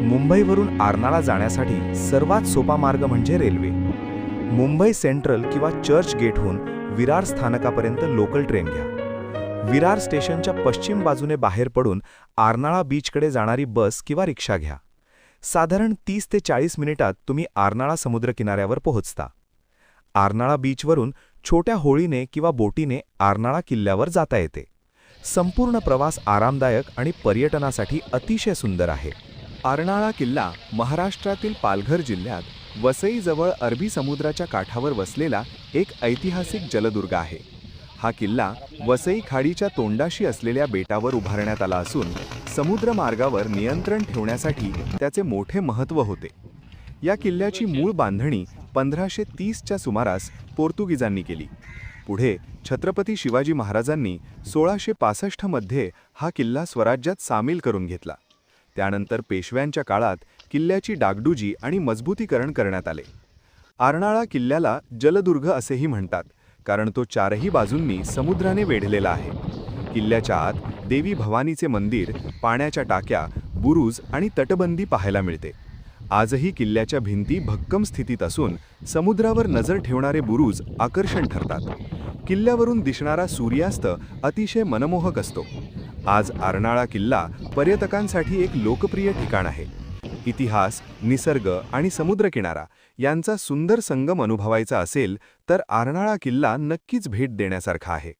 मुंबईवरून आरनाळा जाण्यासाठी सर्वात सोपा मार्ग म्हणजे रेल्वे. मुंबई सेंट्रल किंवा चर्च गेटहून विरार स्थानकापर्यंत लोकल ट्रेन घ्या. विरार स्टेशनच्या पश्चिम बाजूने बाहेर पडून आरनाळा बीचकडे जाणारी बस किंवा रिक्षा घ्या. साधारण 30 ते 40 मिनिटात तुम्ही आरनाळा समुद्रकिनाऱ्यावर पोहोचता. आरनाळा बीचवरून छोट्या होळीने किंवा बोटीने आरनाळा किल्ल्यावर जाता येते. संपूर्ण प्रवास आरामदायक आणि पर्यटनासाठी अतिशय सुंदर आहे. आरनाळा किल्ला महाराष्ट्रातील पालघर जिल्ह्यात वसईजवळ अरबी समुद्राच्या काठावर वसलेला एक ऐतिहासिक जलदुर्ग आहे. हा किल्ला वसई खाडीच्या तोंडाशी असलेल्या बेटावर उभारण्यात आला असून समुद्रमार्गावर नियंत्रण ठेवण्यासाठी त्याचे मोठे महत्त्व होते. या किल्ल्याची मूळ बांधणी 1530च्या सुमारास पोर्तुगीजांनी केली. पुढे छत्रपती शिवाजी महाराजांनी 1665 मध्ये हा किल्ला स्वराज्यात सामील करून घेतला. त्यानंतर पेशव्यांच्या काळात किल्ल्याची डागडुजी आणि मजबूतीकरण करण्यात आले. आरनाळा किल्ल्याला जलदुर्ग असेही म्हणतात, कारण तो चारही बाजूंनी समुद्राने वेढलेला आहे. किल्ल्याच्या आत देवी भवानीचे मंदिर, पाण्याच्या टाक्या, बुरुज आणि तटबंदी पाहायला मिळते. आजही किल्ल्याच्या भिंती भक्कम स्थितीत असून समुद्रावर नजर ठेवणारे बुरुज आकर्षण ठरतात. किल्ल्यावरून दिसणारा सूर्यास्त अतिशय मनमोहक असतो. आज आरनाळा किल्ला पर्यटकांसाठी एक लोकप्रिय ठिकाण आहे. इतिहास, निसर्ग आणि समुद्रकिनारा यांचा सुंदर संगम अनुभवायचा असेल तर आरनाळा किल्ला नक्कीच भेट देण्यासारखा आहे.